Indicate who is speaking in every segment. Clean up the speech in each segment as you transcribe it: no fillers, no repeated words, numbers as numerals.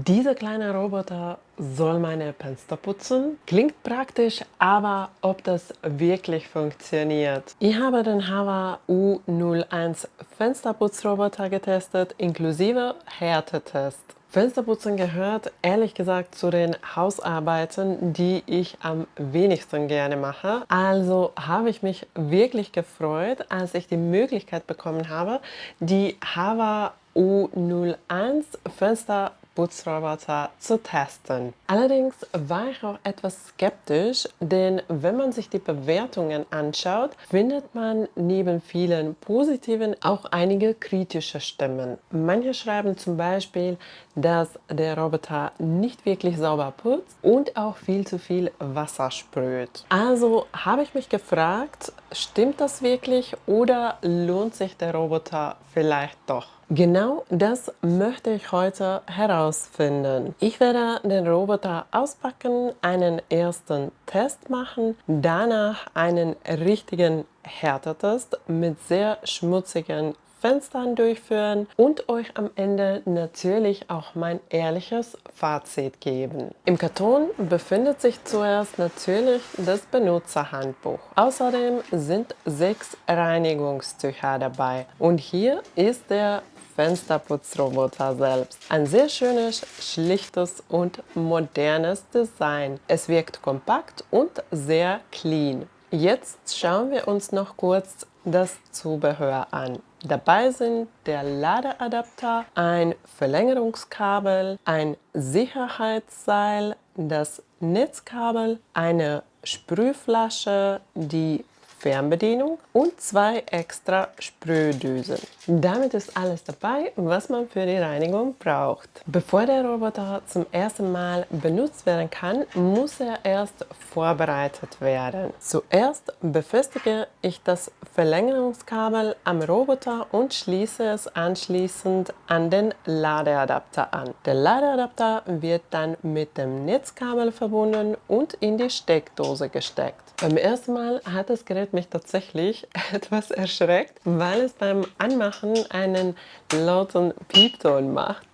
Speaker 1: Dieser kleine Roboter soll meine Fenster putzen. Klingt praktisch, aber ob das wirklich funktioniert? Ich habe den Hava U01 Fensterputzroboter getestet, inklusive Härtetest. Fensterputzen gehört ehrlich gesagt zu den Hausarbeiten, die ich am wenigsten gerne mache. Also habe ich mich wirklich gefreut, als ich die Möglichkeit bekommen habe, die Hava U01 Fensterputzroboter zu testen. Allerdings war ich auch etwas skeptisch, denn wenn man sich die Bewertungen anschaut, findet man neben vielen positiven auch einige kritische Stimmen. Manche schreiben zum Beispiel, dass der Roboter nicht wirklich sauber putzt und auch viel zu viel Wasser sprüht. Also habe ich mich gefragt, stimmt das wirklich oder lohnt sich der Roboter vielleicht doch? Genau das möchte ich heute herausfinden. Ich werde den Roboter auspacken, einen ersten Test machen, danach einen richtigen Härtetest mit sehr schmutzigen Fenstern durchführen und euch am Ende natürlich auch mein ehrliches Fazit geben. Im Karton befindet sich zuerst natürlich das Benutzerhandbuch. Außerdem sind 6 Reinigungstücher dabei und hier ist der Fensterputzroboter selbst. Ein sehr schönes, schlichtes und modernes Design. Es wirkt kompakt und sehr clean. Jetzt schauen wir uns noch kurz das Zubehör an. Dabei sind der Ladeadapter, ein Verlängerungskabel, ein Sicherheitsseil, das Netzkabel, eine Sprühflasche, die Fernbedienung und 2 extra Sprühdüsen. Damit ist alles dabei, was man für die Reinigung braucht. Bevor der Roboter zum ersten Mal benutzt werden kann, muss er erst vorbereitet werden. Zuerst befestige ich das Verlängerungskabel am Roboter und schließe es anschließend an den Ladeadapter an. Der Ladeadapter wird dann mit dem Netzkabel verbunden und in die Steckdose gesteckt. Beim ersten Mal hat das Gerät mich tatsächlich etwas erschreckt, weil es beim Anmachen einen lauten Piepton macht.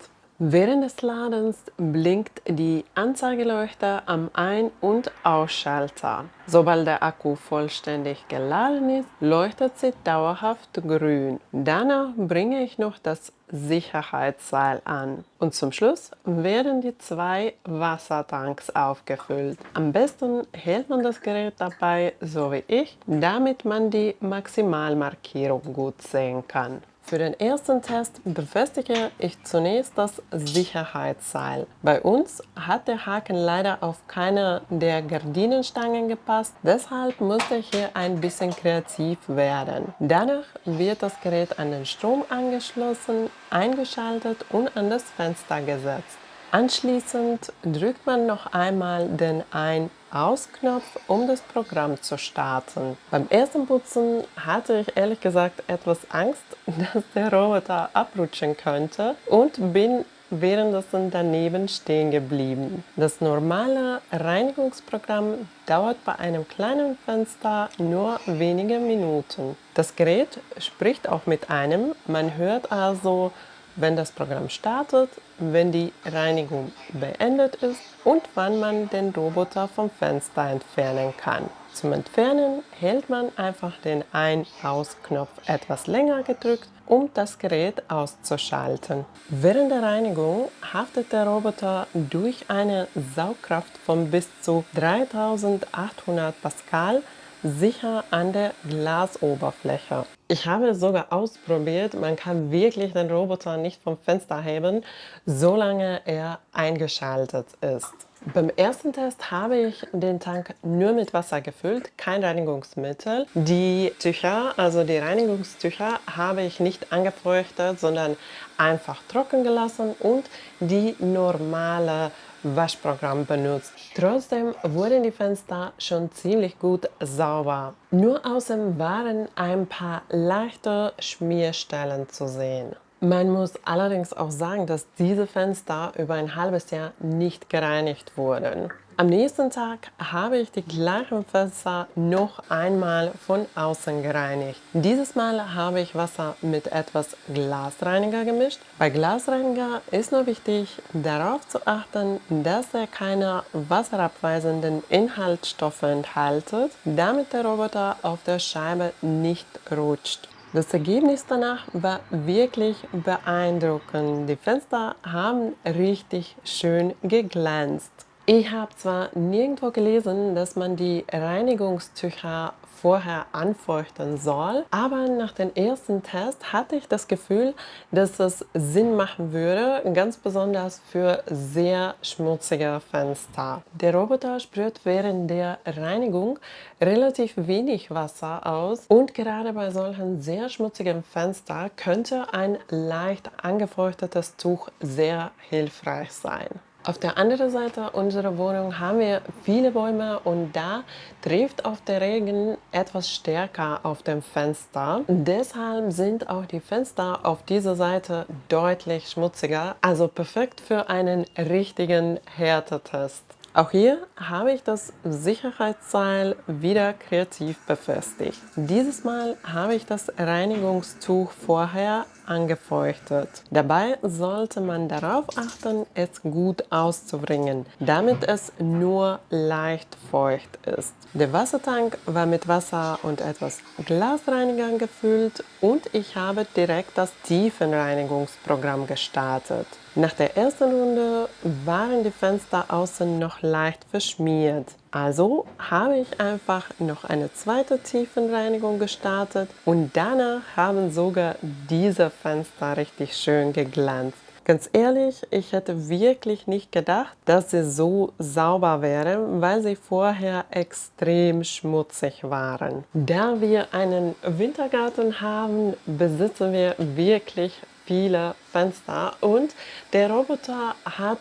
Speaker 1: Während des Ladens blinkt die Anzeigeleuchte am Ein- und Ausschalter. Sobald der Akku vollständig geladen ist, leuchtet sie dauerhaft grün. Danach bringe ich noch das Sicherheitsseil an. Und zum Schluss werden die 2 Wassertanks aufgefüllt. Am besten hält man das Gerät dabei, so wie ich, damit man die Maximalmarkierung gut sehen kann. Für den ersten Test befestige ich zunächst das Sicherheitsseil. Bei uns hat der Haken leider auf keine der Gardinenstangen gepasst, deshalb musste ich hier ein bisschen kreativ werden. Danach wird das Gerät an den Strom angeschlossen, eingeschaltet und an das Fenster gesetzt. Anschließend drückt man noch einmal den Ein-Aus-Knopf, um das Programm zu starten. Beim ersten Putzen hatte ich ehrlich gesagt etwas Angst, dass der Roboter abrutschen könnte und bin währenddessen daneben stehen geblieben. Das normale Reinigungsprogramm dauert bei einem kleinen Fenster nur wenige Minuten. Das Gerät spricht auch mit einem, man hört also, wenn das Programm startet, wenn die Reinigung beendet ist und wann man den Roboter vom Fenster entfernen kann. Zum Entfernen hält man einfach den Ein-Aus-Knopf etwas länger gedrückt, um das Gerät auszuschalten. Während der Reinigung haftet der Roboter durch eine Saugkraft von bis zu 3800 Pascal sicher an der Glasoberfläche. Ich habe es sogar ausprobiert, man kann wirklich den Roboter nicht vom Fenster heben, solange er eingeschaltet ist. Beim ersten Test habe ich den Tank nur mit Wasser gefüllt, kein Reinigungsmittel. Die Tücher, also die Reinigungstücher, habe ich nicht angefeuchtet, sondern einfach trocken gelassen und die normale Waschprogramm benutzt. Trotzdem wurden die Fenster schon ziemlich gut sauber. Nur außen waren ein paar leichte Schmierstellen zu sehen. Man muss allerdings auch sagen, dass diese Fenster über ein halbes Jahr nicht gereinigt wurden. Am nächsten Tag habe ich die gleichen Fenster noch einmal von außen gereinigt. Dieses Mal habe ich Wasser mit etwas Glasreiniger gemischt. Bei Glasreiniger ist nur wichtig, darauf zu achten, dass er keine wasserabweisenden Inhaltsstoffe enthält, damit der Roboter auf der Scheibe nicht rutscht. Das Ergebnis danach war wirklich beeindruckend. Die Fenster haben richtig schön geglänzt. Ich habe zwar nirgendwo gelesen, dass man die Reinigungstücher vorher anfeuchten soll, aber nach dem ersten Test hatte ich das Gefühl, dass es Sinn machen würde, ganz besonders für sehr schmutzige Fenster. Der Roboter sprüht während der Reinigung relativ wenig Wasser aus und gerade bei solchen sehr schmutzigen Fenstern könnte ein leicht angefeuchtetes Tuch sehr hilfreich sein. Auf der anderen Seite unserer Wohnung haben wir viele Bäume und da trifft auch der Regen etwas stärker auf dem Fenster. Deshalb sind auch die Fenster auf dieser Seite deutlich schmutziger, also perfekt für einen richtigen Härtetest. Auch hier habe ich das Sicherheitsseil wieder kreativ befestigt. Dieses Mal habe ich das Reinigungstuch vorher angefeuchtet. Dabei sollte man darauf achten, es gut auszubringen, damit es nur leicht feucht ist. Der Wassertank war mit Wasser und etwas Glasreiniger gefüllt und ich habe direkt das Tiefenreinigungsprogramm gestartet. Nach der ersten Runde waren die Fenster außen noch leicht verschmiert. Also habe ich einfach noch eine zweite Tiefenreinigung gestartet und danach haben sogar diese Fenster richtig schön geglänzt. Ganz ehrlich, ich hätte wirklich nicht gedacht, dass sie so sauber wären, weil sie vorher extrem schmutzig waren. Da wir einen Wintergarten haben, besitzen wir wirklich viele Fenster und der Roboter hat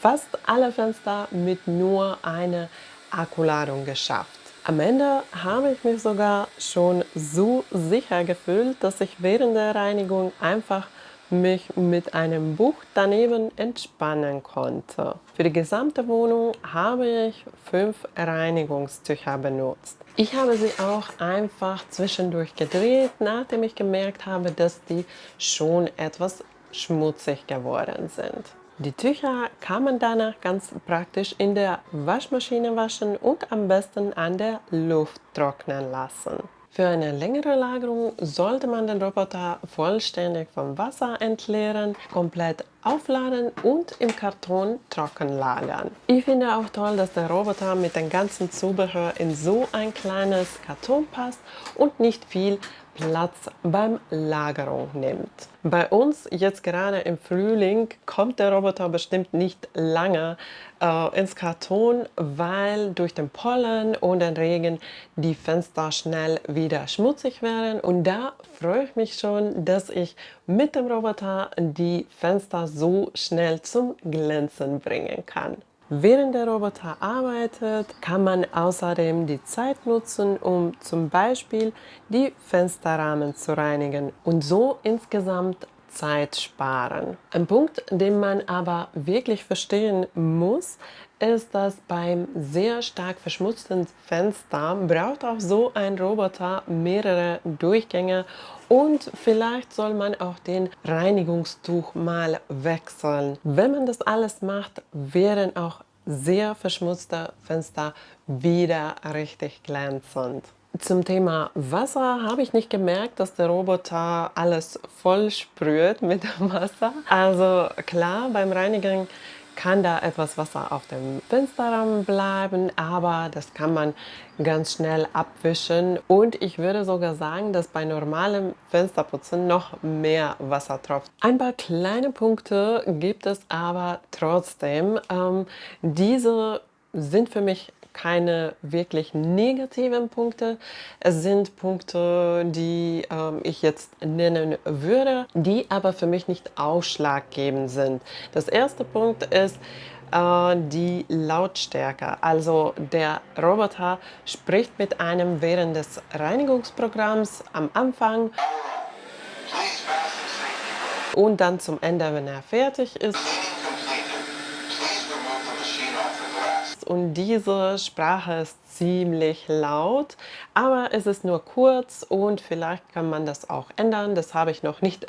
Speaker 1: fast alle Fenster mit nur einer Akkuladung geschafft. Am Ende habe ich mich sogar schon so sicher gefühlt, dass ich während der Reinigung einfach mich mit einem Buch daneben entspannen konnte. Für die gesamte Wohnung habe ich 5 Reinigungstücher benutzt. Ich habe sie auch einfach zwischendurch gedreht, nachdem ich gemerkt habe, dass die schon etwas schmutzig geworden sind. Die Tücher kann man danach ganz praktisch in der Waschmaschine waschen und am besten an der Luft trocknen lassen. Für eine längere Lagerung sollte man den Roboter vollständig vom Wasser entleeren, komplett aufladen und im Karton trocken lagern. Ich finde auch toll, dass der Roboter mit dem ganzen Zubehör in so ein kleines Karton passt und nicht viel Platz beim Lagerung nimmt. Bei uns jetzt gerade im Frühling kommt der Roboter bestimmt nicht lange ins Karton, weil durch den Pollen und den Regen die Fenster schnell wieder schmutzig werden. Und da freue ich mich schon, dass ich mit dem Roboter die Fenster so schnell zum Glänzen bringen kann. Während der Roboter arbeitet, kann man außerdem die Zeit nutzen, um zum Beispiel die Fensterrahmen zu reinigen und so insgesamt Zeit sparen. Ein Punkt, den man aber wirklich verstehen muss, ist, dass beim sehr stark verschmutzten Fenster braucht auch so ein Roboter mehrere Durchgänge und vielleicht soll man auch den Reinigungstuch mal wechseln. Wenn man das alles macht, werden auch sehr verschmutzte Fenster wieder richtig glänzend. Zum Thema Wasser habe ich nicht gemerkt, dass der Roboter alles voll sprüht mit Wasser. Also klar, beim Reinigen kann da etwas Wasser auf dem Fensterrahmen bleiben, aber das kann man ganz schnell abwischen. Und ich würde sogar sagen, dass bei normalem Fensterputzen noch mehr Wasser tropft. Ein paar kleine Punkte gibt es aber trotzdem. Diese sind für mich keine wirklich negativen Punkte. Es sind Punkte, die ich jetzt nennen würde, die aber für mich nicht ausschlaggebend sind. Das erste Punkt ist die Lautstärke. Also der Roboter spricht mit einem während des Reinigungsprogramms am Anfang und dann zum Ende, wenn er fertig ist. Und diese Sprache ist ziemlich laut, aber es ist nur kurz und vielleicht kann man das auch ändern. Das habe ich noch nicht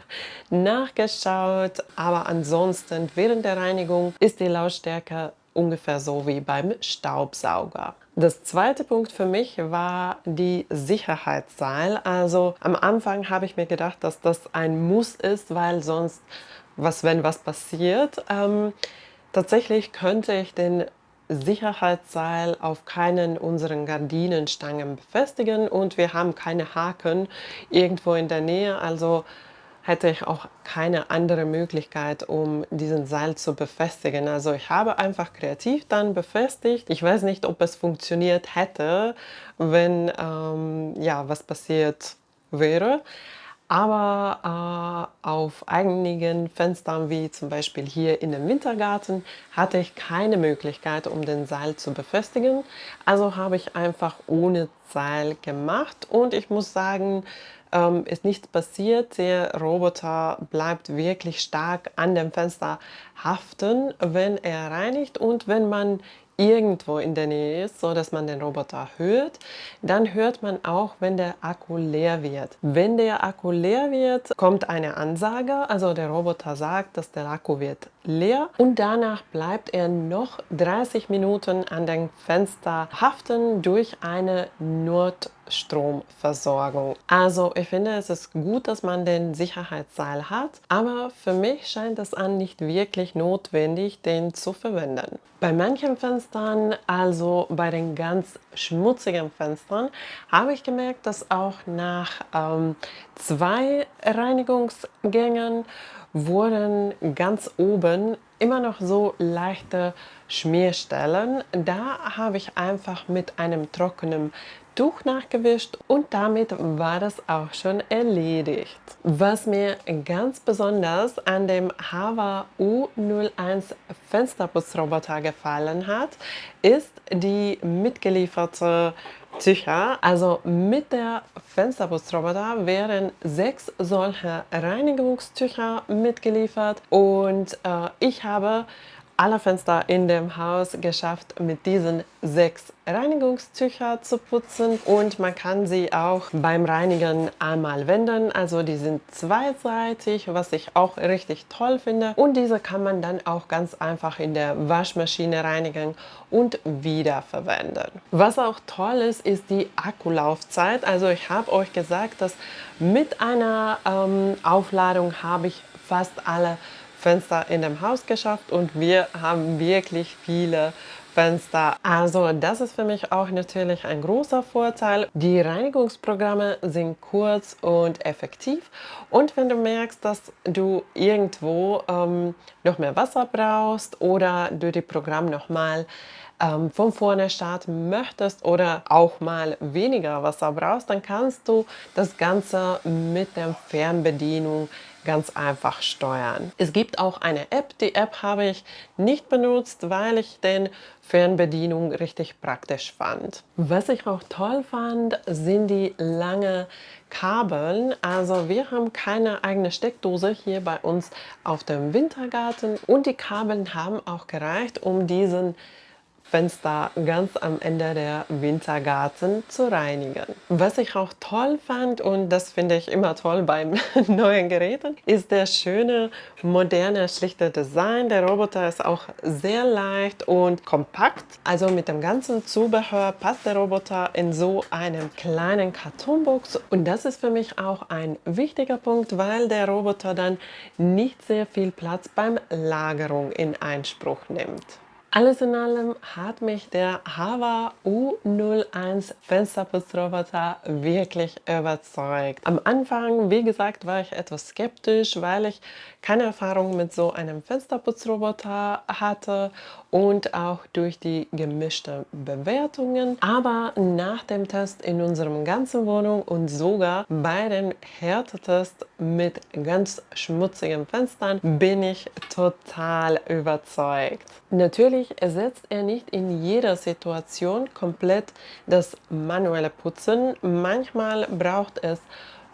Speaker 1: nachgeschaut, aber ansonsten während der Reinigung ist die Lautstärke ungefähr so wie beim Staubsauger. Das zweite Punkt für mich war die Sicherheitsseil. Also am Anfang habe ich mir gedacht, dass das ein Muss ist, weil sonst, wenn was passiert, tatsächlich könnte ich den Sicherheitsseil auf keinen unseren Gardinenstangen befestigen und wir haben keine Haken irgendwo in der Nähe, also hätte ich auch keine andere Möglichkeit, um diesen Seil zu befestigen. Also ich habe einfach kreativ dann befestigt. Ich weiß nicht, ob es funktioniert hätte, wenn ja was passiert wäre. Aber auf einigen Fenstern, wie zum Beispiel hier in dem Wintergarten, hatte ich keine Möglichkeit, um den Seil zu befestigen. Also habe ich einfach ohne Seil gemacht und ich muss sagen, ist nichts passiert. Der Roboter bleibt wirklich stark an dem Fenster haften, wenn er reinigt und wenn man irgendwo in der Nähe ist, so dass man den Roboter hört, dann hört man auch, wenn der Akku leer wird. Wenn der Akku leer wird, kommt eine Ansage, also der Roboter sagt, dass der Akku wird leer und danach bleibt er noch 30 Minuten an dem Fenster haften durch eine Notstromversorgung. Also ich finde, es ist gut, dass man den Sicherheitsseil hat, aber für mich scheint es an nicht wirklich notwendig, den zu verwenden. Bei manchen Fenstern, also bei den ganz schmutzigen Fenstern, habe ich gemerkt, dass auch nach 2 Reinigungsgängen wurden ganz oben immer noch so leichte Schmierstellen. Da habe ich einfach mit einem trockenen Tuch nachgewischt und damit war das auch schon erledigt. Was mir ganz besonders an dem Hava U01 Fensterputzroboter gefallen hat, ist die mitgelieferte Tücher. Also mit der Fensterputzroboter wären 6 solche Reinigungstücher mitgeliefert und ich habe alle Fenster in dem Haus geschafft, mit diesen 6 Reinigungstücher zu putzen und man kann sie auch beim Reinigen einmal wenden. Also die sind zweiseitig, was ich auch richtig toll finde und diese kann man dann auch ganz einfach in der Waschmaschine reinigen und wiederverwenden. Was auch toll ist, ist die Akkulaufzeit. Also ich habe euch gesagt, dass mit einer Aufladung habe ich fast alle Fenster in dem Haus geschafft und wir haben wirklich viele Fenster. Also das ist für mich auch natürlich ein großer Vorteil. Die Reinigungsprogramme sind kurz und effektiv und wenn du merkst, dass du irgendwo noch mehr Wasser brauchst oder du das Programm nochmal von vorne starten möchtest oder auch mal weniger Wasser brauchst, dann kannst du das Ganze mit der Fernbedienung ganz einfach steuern. Es gibt auch eine App. Die App habe ich nicht benutzt, weil ich den Fernbedienung richtig praktisch fand. Was ich auch toll fand, sind die langen Kabeln. Also wir haben keine eigene Steckdose hier bei uns auf dem Wintergarten und die Kabeln haben auch gereicht, um diesen Fenster ganz am Ende der Wintergarten zu reinigen. Was ich auch toll fand und das finde ich immer toll beim neuen Geräten, ist der schöne, moderne, schlichte Design. Der Roboter ist auch sehr leicht und kompakt. Also mit dem ganzen Zubehör passt der Roboter in so einem kleinen Kartonbox und das ist für mich auch ein wichtiger Punkt, weil der Roboter dann nicht sehr viel Platz beim Lagerung in Anspruch nimmt. Alles in allem hat mich der Hava U01 Fensterputzroboter wirklich überzeugt. Am Anfang, wie gesagt, war ich etwas skeptisch, weil ich keine Erfahrung mit so einem Fensterputzroboter hatte und auch durch die gemischten Bewertungen. Aber nach dem Test in unserer ganzen Wohnung und sogar bei dem Härtetest mit ganz schmutzigen Fenstern bin ich total überzeugt. Natürlich ersetzt er nicht in jeder Situation komplett das manuelle Putzen. Manchmal braucht es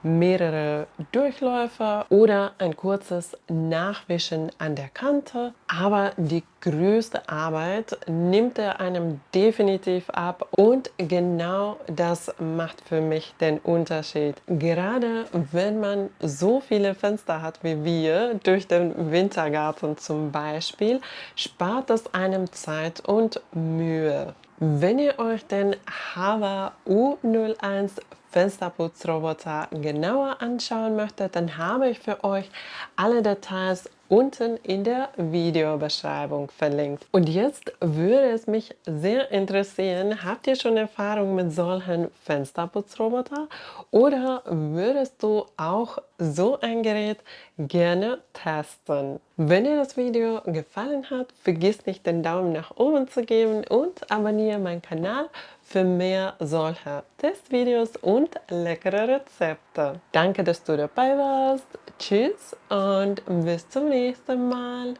Speaker 1: mehrere Durchläufe oder ein kurzes Nachwischen an der Kante. Aber die größte Arbeit nimmt er einem definitiv ab und genau das macht für mich den Unterschied. Gerade wenn man so viele Fenster hat wie wir, durch den Wintergarten zum Beispiel, spart es einem Zeit und Mühe. Wenn ihr euch den Hava U01 Fensterputzroboter genauer anschauen möchtet, dann habe ich für euch alle Details unten in der Videobeschreibung verlinkt. Und jetzt würde es mich sehr interessieren, habt ihr schon Erfahrung mit solchen Fensterputzroboter oder würdest du auch so ein Gerät gerne testen? Wenn dir das Video gefallen hat, vergiss nicht den Daumen nach oben zu geben und abonniere meinen Kanal für mehr solcher Testvideos und leckere Rezepte. Danke, dass du dabei warst. Tschüss und bis zum nächsten Mal.